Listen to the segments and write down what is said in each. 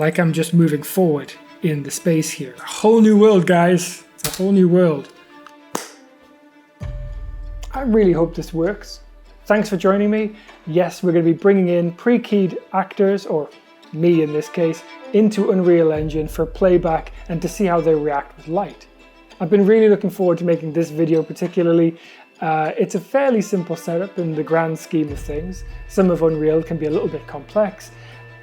like I'm just moving forward in the space here. A whole new world, guys. It's a whole new world. I really hope this works. Thanks for joining me. Yes, we're going to be bringing in pre-keyed actors, or me in this case, into Unreal Engine for playback and to see how they react with light. I've been really looking forward to making this video particularly. It's a fairly simple setup in the grand scheme of things. Some of Unreal can be a little bit complex.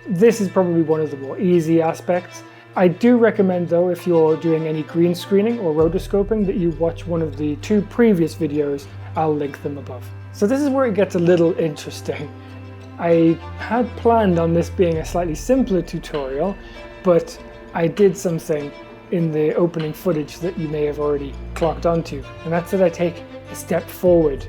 This is probably one of the more easy aspects. I do recommend though, if you're doing any green screening or rotoscoping, that you watch one of the 2 previous videos. I'll link them above. So this is where it gets a little interesting. I had planned on this being a slightly simpler tutorial, but I did something in the opening footage that you may have already clocked onto, and that's that I take a step forward.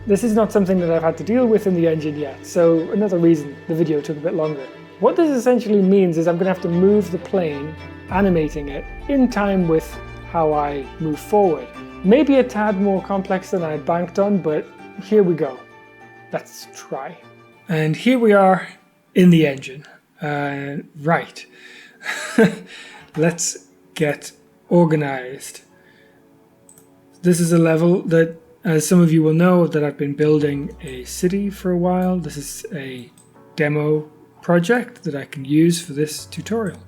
This is not something that I've had to deal with in the engine yet, so another reason the video took a bit longer. What this essentially means is I'm going to have to move the plane, animating it, in time with how I move forward. Maybe a tad more complex than I banked on, but here we go. Let's try. And here we are in the engine. Right. Let's get organized. This is a level that, as some of you will know, that I've been building a city for a while. This is a demo project that I can use for this tutorial.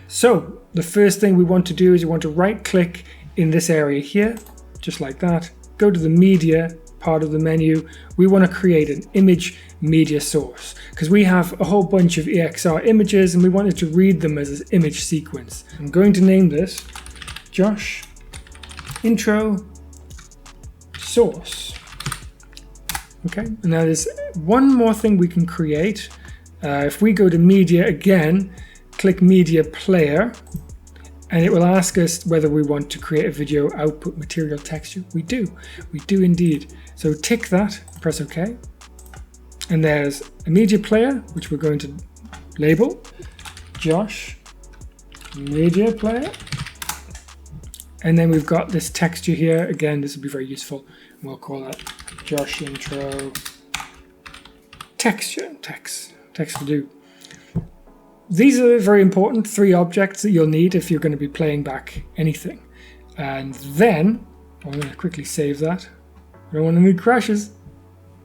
So the first thing we want to do is we want to right click in this area here, just like that. Go to the media part of the menu. We want to create an image media source because we have a whole bunch of EXR images and we wanted to read them as an image sequence. I'm going to name this Josh Intro Source. Okay, and now there's one more thing we can create. If we go to media again, click media player, and it will ask us whether we want to create a video output material texture. We do indeed. So tick that, press OK. And there's a media player, which we're going to label Josh Media Player. And then we've got this texture here. Again, this will be very useful. We'll call that Josh Intro Texture. Text will do. These are very important 3 objects that you'll need if you're going to be playing back anything. And then, I'm going to quickly save that. I don't want any crashes.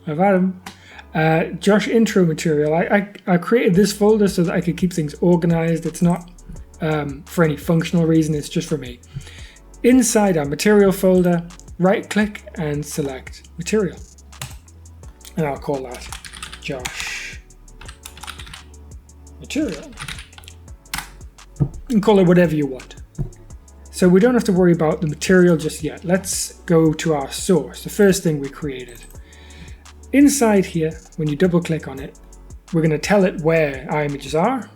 I've had them. Josh Intro Material. I created this folder so that I could keep things organized. It's not for any functional reason, it's just for me. Inside our material folder, right click and select material. And I'll call that Josh Material. You can call it whatever you want. So we don't have to worry about the material just yet. Let's go to our source, the first thing we created. Inside here, when you double click on it, we're going to tell it where our images are.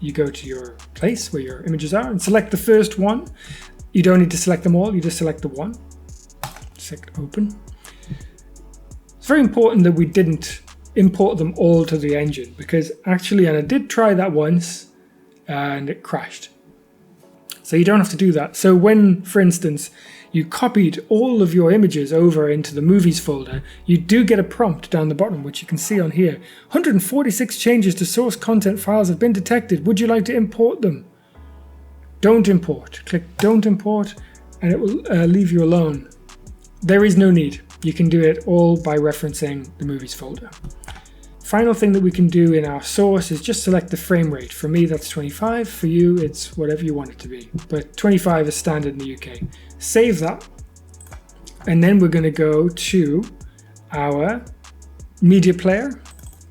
You go to your place where your images are and select the first one. You don't need to select them all, you just select the one. Select open. It's very important that we didn't import them all to the engine, because actually, and I did try that once and it crashed. So you don't have to do that. So when, for instance, you copied all of your images over into the movies folder, you do get a prompt down the bottom, which you can see on here. 146 changes to source content files have been detected. Would you like to import them? Don't import. Click don't import and it will leave you alone. There is no need. You can do it all by referencing the movies folder. Final thing that we can do in our source is just select the frame rate. For me, that's 25. For you, it's whatever you want it to be. But 25 is standard in the UK. Save that. And then we're going to go to our media player.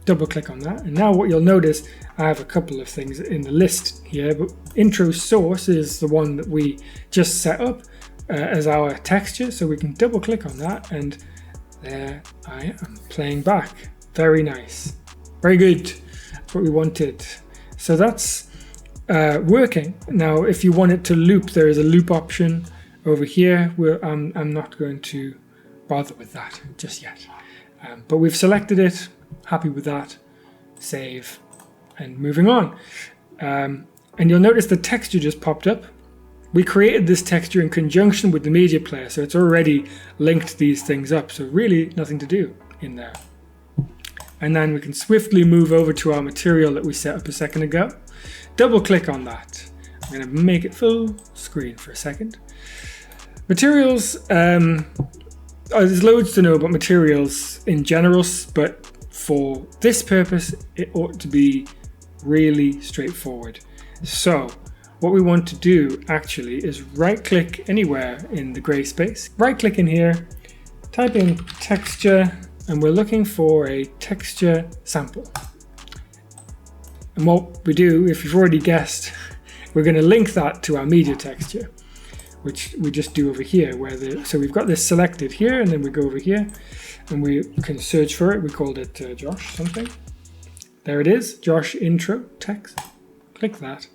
Double click on that. And now what you'll notice, I have a couple of things in the list here. But intro source is the one that we just set up as our texture. So we can double click on that. And there I am playing back. Very nice. Very good. That's what we wanted. So that's working. Now, if you want it to loop, there is a loop option over here. Where I'm not going to bother with that just yet. But we've selected it. Happy with that. Save. And moving on. And you'll notice the texture just popped up. We created this texture in conjunction with the media player, so it's already linked these things up. So really nothing to do in there. And then we can swiftly move over to our material that we set up a second ago. Double click on that. I'm going to make it full screen for a second. Materials, there's loads to know about materials in general, but for this purpose, it ought to be really straightforward. So what we want to do actually is right click anywhere in the gray space, right click in here, type in texture, and we're looking for a texture sample. And what we do, if you've already guessed, we're going to link that to our media texture, which we just do over here. So we've got this selected here, and then we go over here and we can search for it. We called it Josh something. There it is, Josh intro text. Click that,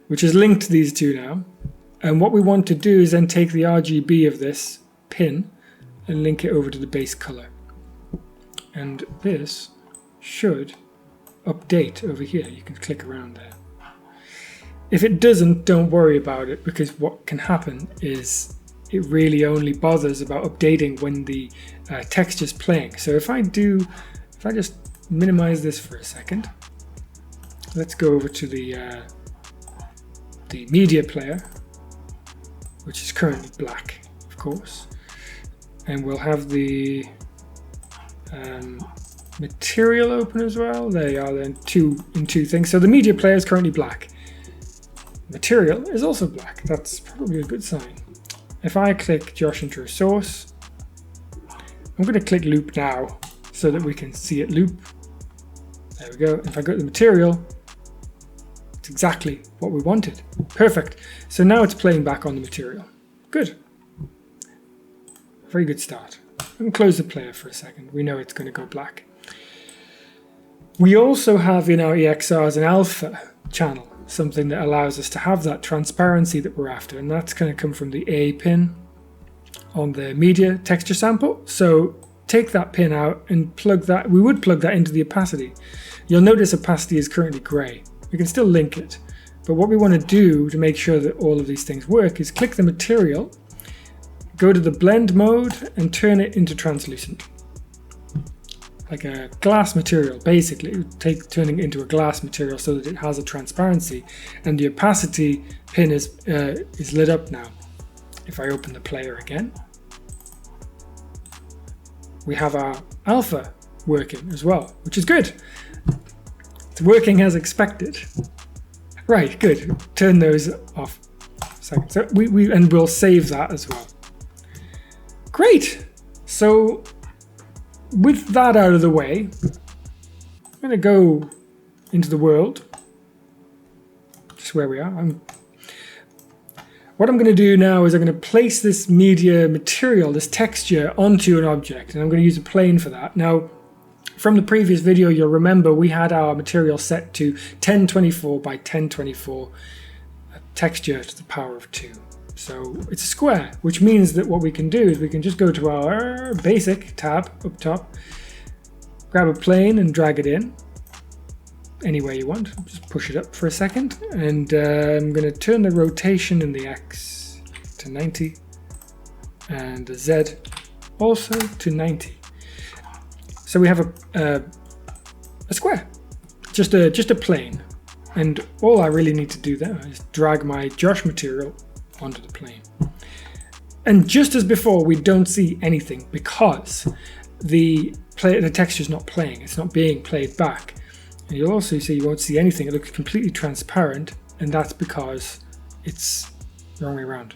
which is linked to these two now. And what we want to do is then take the RGB of this pin and link it over to the base color. And this should update over here. You can click around there. If it doesn't, don't worry about it, because what can happen is it really only bothers about updating when the texture's playing. So if I just minimize this for a second, let's go over to the media player, which is currently black, of course, and we'll have the material open as well. There you are, then two things. So the media player is currently black. Material is also black. That's probably a good sign. If I click Josh intro source, I'm going to click loop now so that we can see it loop. There we go. If I go to the material, it's exactly what we wanted. Perfect. So now it's playing back on the material. Good. Very good start. I'm going to close the player for a second. We know it's going to go black. We also have in our EXRs an alpha channel, something that allows us to have that transparency that we're after, and that's going to come from the A pin on the media texture sample. So take that pin out and plug that. We would plug that into the opacity. You'll notice opacity is currently gray. We can still link it, but what we want to do to make sure that all of these things work is click the material, go to the blend mode and turn it into translucent. Like a glass material, basically, turning it into a glass material so that it has a transparency, and the opacity pin is lit up now. If I open the player again, we have our alpha working as well, which is good. It's working as expected. Right, good. Turn those off. So we'll save that as well. Great. So with that out of the way, I'm going to go into the world, just where we are. What I'm going to do now is I'm going to place this media material, this texture, onto an object, and I'm going to use a plane for that. Now, from the previous video, you'll remember we had our material set to 1024 by 1024 texture to the power of 2. So it's a square, which means that what we can do is we can just go to our basic tab up top, grab a plane and drag it in anywhere you want. Just push it up for a second, and I'm going to turn the rotation in the X to 90 and the Z also to 90. So we have a square, just a plane, and all I really need to do there is drag my Josh material onto the plane. And just as before, we don't see anything because the texture is not playing. It's not being played back. And you'll also see you won't see anything. It looks completely transparent, and that's because it's the wrong way around.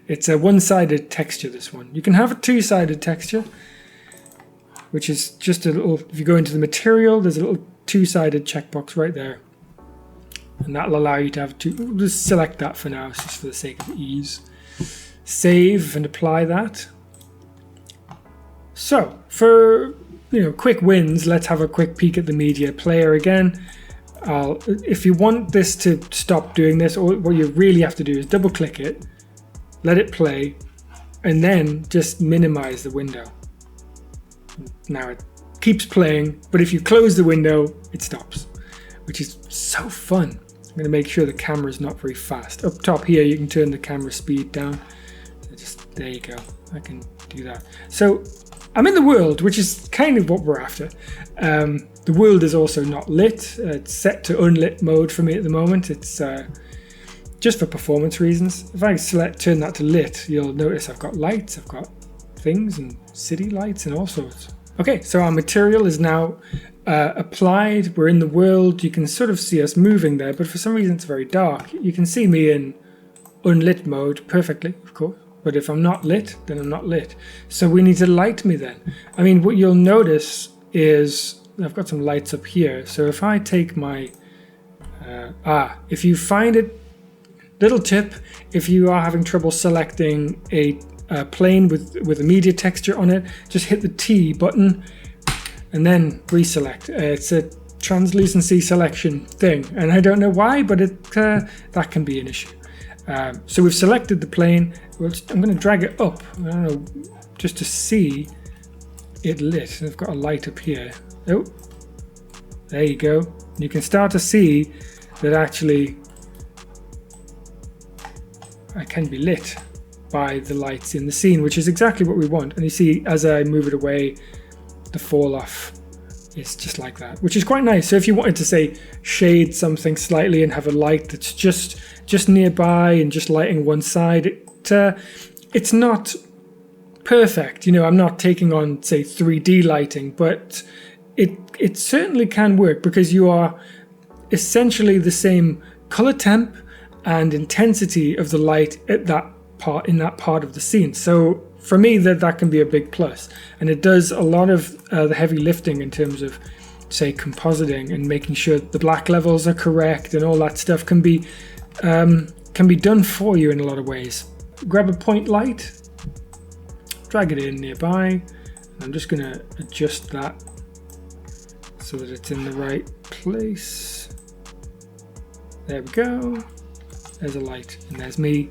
It's a one-sided texture, this one. You can have a two-sided texture, which is just a little, if you go into the material, there's a little two-sided checkbox right there. And that'll allow you to have two. We'll just select that for now, just for the sake of ease. Save and apply that. So for quick wins, let's have a quick peek at the media player again. If you want this to stop doing this, or what you really have to do is double click it, let it play, and then just minimize the window. Now it keeps playing, but if you close the window, it stops, which is so fun. I'm going to make sure the camera is not very fast. Up top here, you can turn the camera speed down. So there you go. I can do that. So I'm in the world, which is kind of what we're after. The world is also not lit. It's set to unlit mode for me at the moment. It's just for performance reasons. If I turn that to lit, you'll notice I've got lights, I've got things and city lights and all sorts. Okay, so our material is now applied. We're in the world. You can sort of see us moving there, but for some reason it's very dark. You can see me in unlit mode perfectly, of course. But if I'm not lit, then I'm not lit. So we need to light me then. I mean, what you'll notice is I've got some lights up here. So if I take my, if you find it, little tip, if you are having trouble selecting a plane with a media texture on it, just hit the T button and then reselect. It's a translucency selection thing. And I don't know why, but that can be an issue. So we've selected the plane. I'm going to drag it up, I don't know, just to see it lit. I've got a light up here. Oh, there you go. And you can start to see that actually I can be lit by the lights in the scene, which is exactly what we want. And you see, as I move it away, the fall off is just like that, which is quite nice. So if you wanted to say shade something slightly and have a light that's just nearby and just lighting one side, it's not perfect. You know, I'm not taking on, say, 3D lighting, but it certainly can work because you are essentially the same color temp and intensity of the light at that part, in that part of the scene. So for me, that can be a big plus, and it does a lot of the heavy lifting in terms of, say, compositing and making sure the black levels are correct and all that stuff can be done for you in a lot of ways. Grab a point light, drag it in nearby, and I'm just going to adjust that so that it's in the right place. There we go. There's a light, and there's me.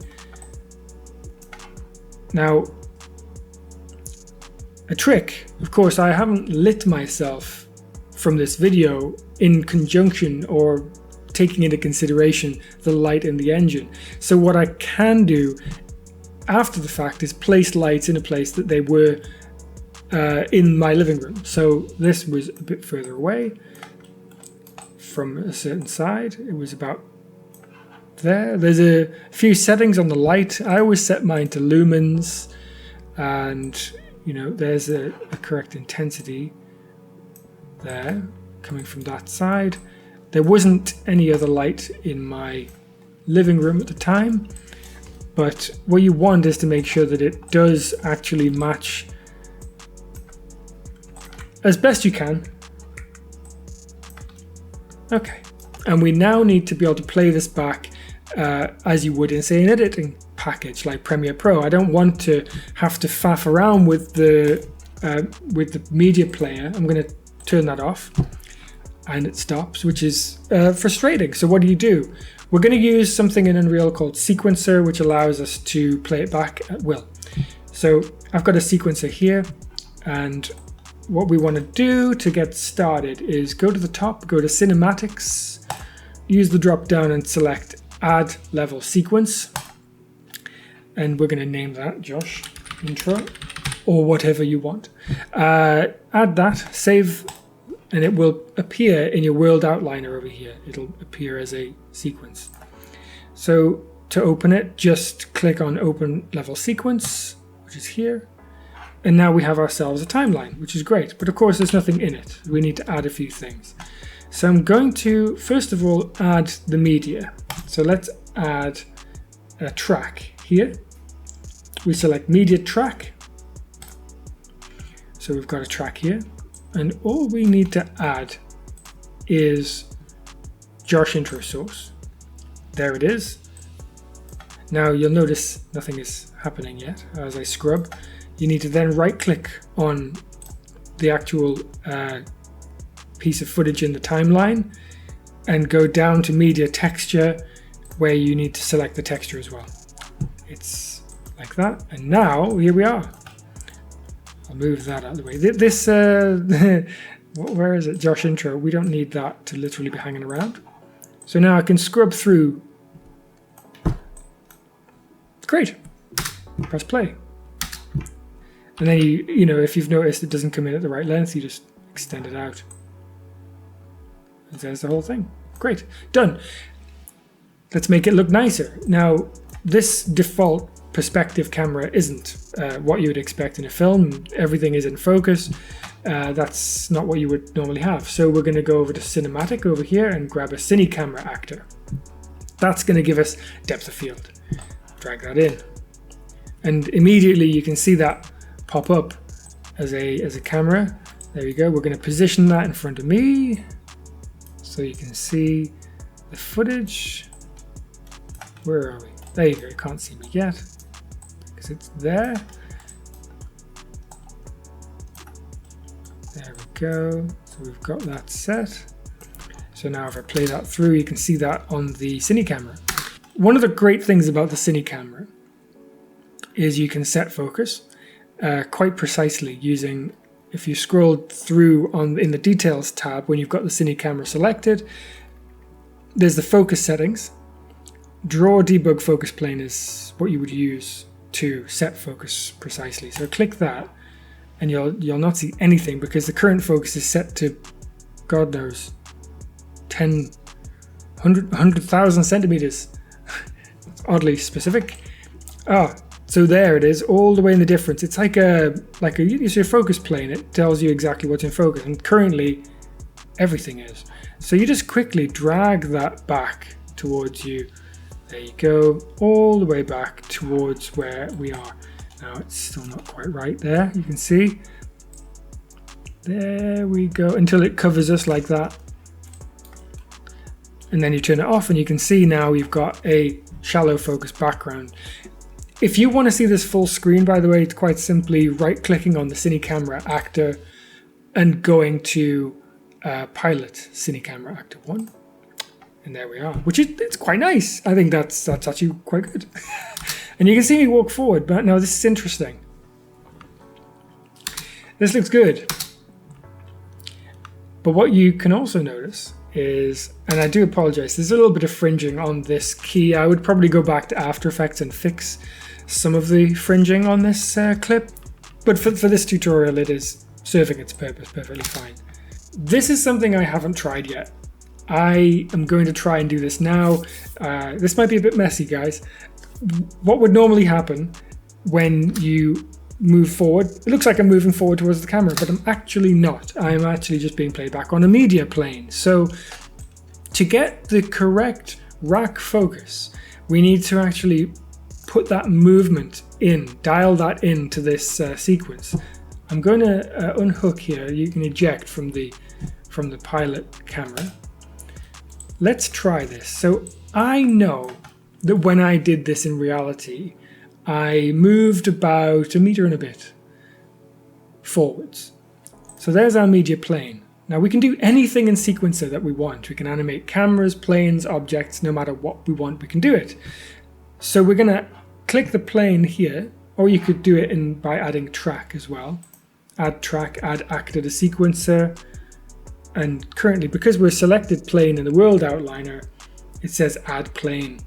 Now, a trick, of course, I haven't lit myself from this video in conjunction or taking into consideration the light in the engine. So what I can do after the fact is place lights in a place that they were in my living room. So this was a bit further away from a certain side. It was about there. There's a few settings on the light. I always set mine to lumens, and you know, there's a correct intensity there coming from that side. There wasn't any other light in my living room at the time, but what you want is to make sure that it does actually match as best you can. Okay, and we now need to be able to play this back as you would in, say, an editing package like Premiere Pro. I don't want to have to faff around with the media player. I'm going to turn that off, and it stops, which is frustrating. So what do? We're going to use something in Unreal called Sequencer, which allows us to play it back at will. So I've got a sequencer here, and what we want to do to get started is go to the top, go to Cinematics, use the drop down and select Add Level Sequence, and we're going to name that Josh Intro or whatever you want. Add that, save, and it will appear in your world outliner over here. It'll appear as a sequence. So to open it, just click on Open Level Sequence, which is here. And now we have ourselves a timeline, which is great. But of course, there's nothing in it. We need to add a few things. So I'm going to, first of all, add the media. So let's add a track here. We select Media Track. So we've got a track here. And all we need to add is Josh Intro Source. There it is. Now you'll notice nothing is happening yet as I scrub. You need to then right click on the actual piece of footage in the timeline and go down to Media Texture, where you need to select the texture as well. It's like that. And now here we are. I'll move that out of the way. This, where is it? Josh Intro. We don't need that to literally be hanging around. So now I can scrub through. Great. Press play. And then you know, if you've noticed it doesn't come in at the right length, you just extend it out. And there's the whole thing. Great, done. Let's make it look nicer. Now, this default perspective camera isn't what you would expect in a film. Everything is in focus. That's not what you would normally have. So we're going to go over to cinematic over here and grab a cine camera actor. That's going to give us depth of field. Drag that in. And immediately you can see that pop up as a camera. There you go. We're going to position that in front of me so you can see the footage. Where are we? There you go. You can't see me yet because it's there. There we go. So we've got that set. So now if I play that through, you can see that on the cine camera. One of the great things about the cine camera is you can set focus quite precisely using, if you scroll through in the details tab, when you've got the cine camera selected, there's the focus settings. Draw debug focus plane is what you would use to set focus precisely. So click that and you'll not see anything because the current focus is set to, God knows, 100,000 centimeters. It's oddly specific. So there it is, all the way in the difference. It's like it's your focus plane. It tells you exactly what's in focus, and currently everything is. So you just quickly drag that back towards you. There you go, all the way back towards where we are. Now it's still not quite right there, you can see. There we go, until it covers us like that. And then you turn it off and you can see now we've got a shallow focus background. If you want to see this full screen, by the way, it's quite simply right-clicking on the cine camera actor and going to pilot cine camera actor 1. And there we are, which it's quite nice. I think that's actually quite good. And you can see me walk forward, but now this is interesting. This looks good. But what you can also notice is, and I do apologize, there's a little bit of fringing on this key. I would probably go back to After Effects and fix some of the fringing on this clip. But for this tutorial, it is serving its purpose perfectly fine. This is something I haven't tried yet. I am going to try and do this now. This might be a bit messy, guys. What would normally happen when you move forward, it looks like I'm moving forward towards the camera, but I'm actually not. I'm actually just being played back on a media plane. So to get the correct rack focus, we need to actually put that movement in, dial that into this sequence. I'm going to unhook here. You can eject from the pilot camera. Let's try this. So I know that when I did this in reality, I moved about 1 meter and a bit forwards. So there's our media plane. Now we can do anything in Sequencer that we want. We can animate cameras, planes, objects, no matter what we want, we can do it. So we're going to click the plane here, or you could do it by adding track as well. Add track, add actor to Sequencer. And currently, because we're selected plane in the world outliner, it says add plane.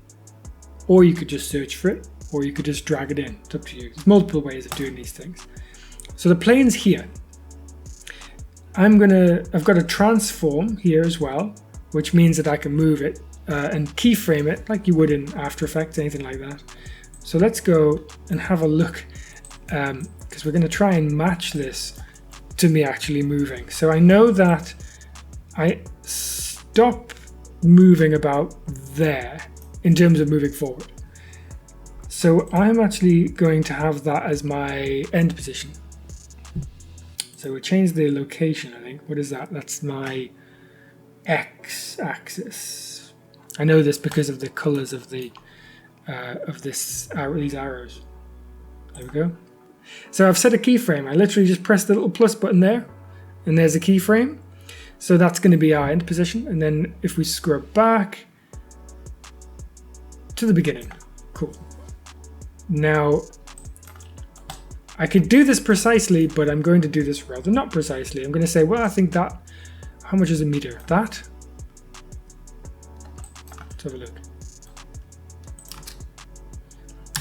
Or you could just search for it, or you could just drag it in. It's up to you. There's multiple ways of doing these things. So the plane's here. I've got a transform here as well, which means that I can move it and keyframe it like you would in After Effects, anything like that. So let's go and have a look, because we're going to try and match this to me actually moving. So I know that I stop moving about there in terms of moving forward. So I'm actually going to have that as my end position. So we change the location, I think. What is that? That's my x-axis. I know this because of the colors of these arrows. There we go. So I've set a keyframe. I literally just press the little plus button there, and there's a keyframe. So that's going to be our end position. And then if we scrub back to the beginning, cool. Now, I could do this precisely, but I'm going to do this rather not precisely. I'm going to say, well, I think that, how much is a meter? That? Let's have a look.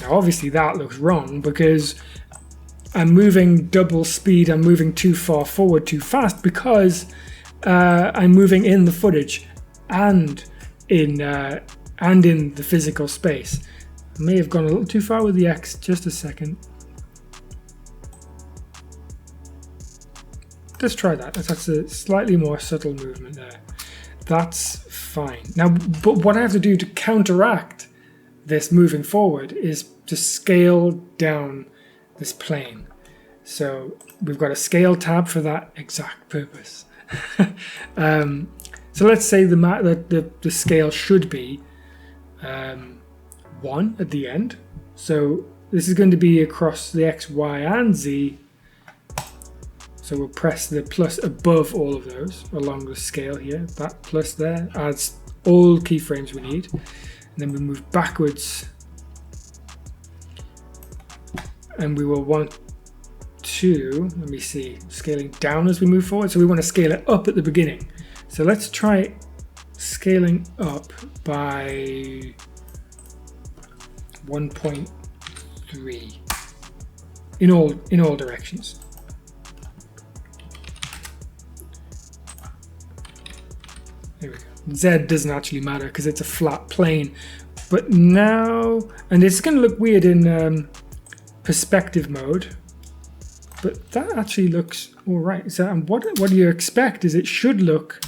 Now, obviously that looks wrong because I'm moving double speed, I'm moving too far forward too fast because I'm moving in the footage and in the physical space. I may have gone a little too far with the X, just a second. Let's try that. That's a slightly more subtle movement there. That's fine. Now, but what I have to do to counteract this moving forward is to scale down this plane. So we've got a scale tab for that exact purpose. So let's say the scale should be 1 at the end. So this is going to be across the X, Y, and Z. So we'll press the plus above all of those along the scale here. That plus there adds all keyframes we need. And then we move backwards. And we will want to, let me see, scaling down as we move forward. So we want to scale it up at the beginning. So let's try scaling up by 1.3 in all directions. There we go. Z doesn't actually matter because it's a flat plane. But now, and it's going to look weird in perspective mode, but that actually looks all right. So what do you expect is it should look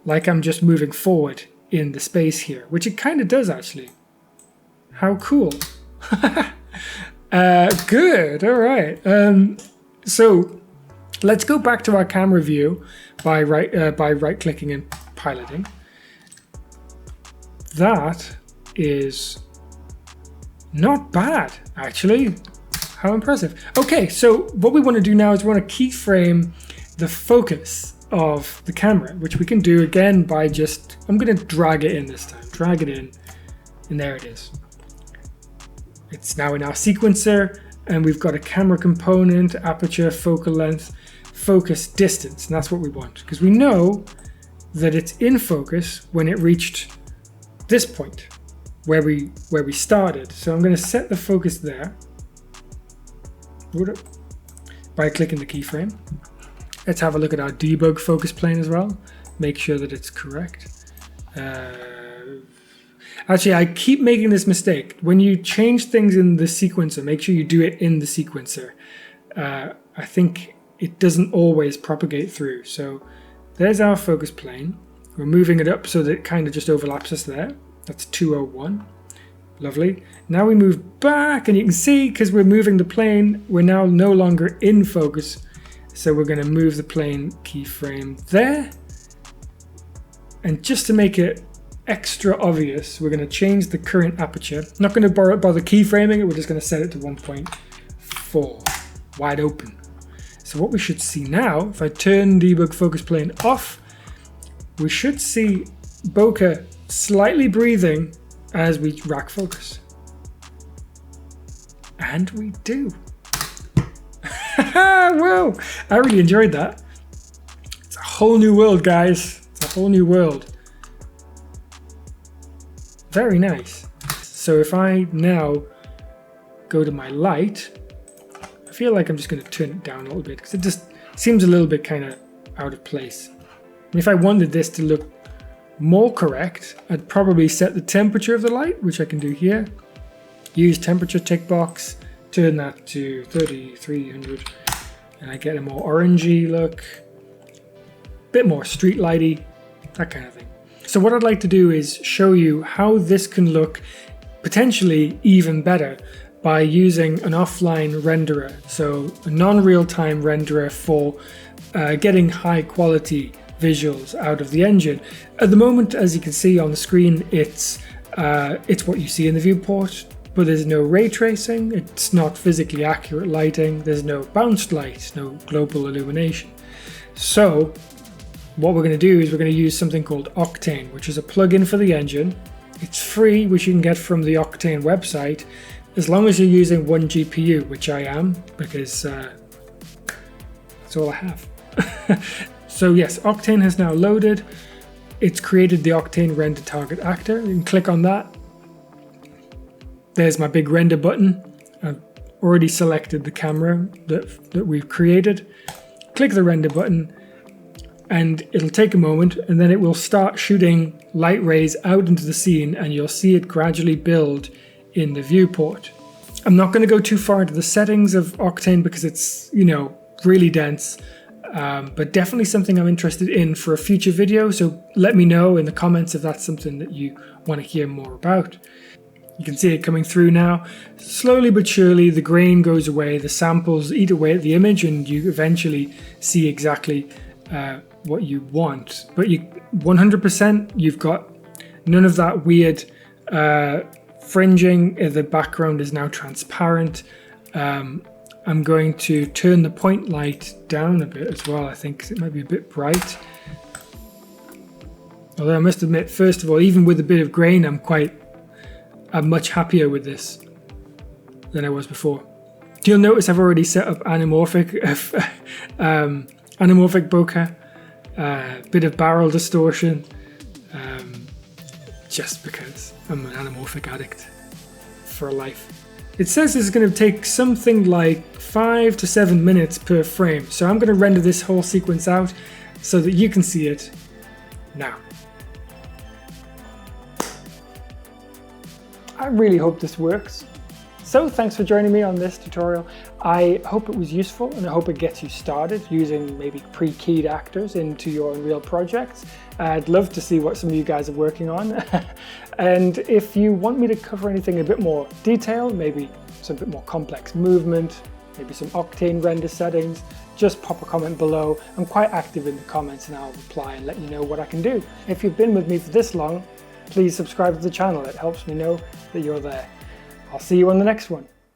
like I'm just moving forward in the space here, which it kind of does actually. How cool. Good, all right. So let's go back to our camera view by right-clicking and piloting. That is not bad, actually. How impressive. Okay, so what we want to do now is we want to keyframe the focus of the camera, which we can do again by just, I'm going to drag it in this time. Drag it in, and there it is. It's now in our sequencer, and we've got a camera component, aperture, focal length, focus, distance, and that's what we want, because we know that it's in focus when it reached this point where we started. So I'm going to set the focus there by clicking the keyframe. Let's have a look at our debug focus plane as well. Make sure that it's correct. Actually, I keep making this mistake. When you change things in the sequencer, make sure you do it in the sequencer. I think it doesn't always propagate through. So there's our focus plane. We're moving it up so that it kind of just overlaps us there. That's 201. Lovely. Now we move back, and you can see, because we're moving the plane, we're now no longer in focus. So we're going to move the plane keyframe there. And just to make it extra obvious, we're going to change the current aperture. Not going to bother keyframing it, we're just going to set it to 1.4, wide open. So what we should see now, if I turn debug focus plane off, we should see bokeh slightly breathing as we rack focus. And we do. Whoa, I really enjoyed that. It's a whole new world, guys. It's a whole new world. Very nice. So if I now go to my light, I feel like I'm just going to turn it down a little bit because it just seems a little bit kind of out of place. And if I wanted this to look more correct, I'd probably set the temperature of the light, which I can do here. Use temperature tick box, turn that to 3300, and I get a more orangey look, bit more street lighty, that kind of thing. So what I'd like to do is show you how this can look potentially even better by using an offline renderer, so a non-real-time renderer for getting high quality visuals out of the engine. At the moment, as you can see on the screen, it's what you see in the viewport, but there's no ray tracing, it's not physically accurate lighting, there's no bounced light, no global illumination. So what we're going to do is we're going to use something called Octane, which is a plugin for the engine. It's free, which you can get from the Octane website, as long as you're using one GPU, which I am, because that's all I have. So yes, Octane has now loaded. It's created the Octane Render target actor. You can click on that. There's my big render button. already selected the camera that we've created. Click the render button and it'll take a moment, and then it will start shooting light rays out into the scene, and you'll see it gradually build in the viewport. I'm not going to go too far into the settings of Octane because it's, you know, really dense, but definitely something I'm interested in for a future video, so let me know in the comments if that's something that you want to hear more about. You can see it coming through now. Slowly but surely the grain goes away, the samples eat away at the image, and you eventually see exactly what you want. But 100% you've got none of that weird fringing. The background is now transparent. I'm going to turn the point light down a bit as well, I think, 'cause it might be a bit bright. Although I must admit, first of all, even with a bit of grain, I'm much happier with this than I was before. You'll notice I've already set up anamorphic bokeh, bit of barrel distortion, just because I'm an anamorphic addict for life. It says it's going to take something like 5 to 7 minutes per frame, so I'm going to render this whole sequence out so that you can see it now. I really hope this works. So thanks for joining me on this tutorial. I hope it was useful, and I hope it gets you started using maybe pre-keyed actors into your Unreal projects. I'd love to see what some of you guys are working on. And if you want me to cover anything in a bit more detail, maybe some bit more complex movement, maybe some Octane render settings, just pop a comment below. I'm quite active in the comments and I'll reply and let you know what I can do. If you've been with me for this long, please subscribe to the channel. It helps me know that you're there. I'll see you on the next one.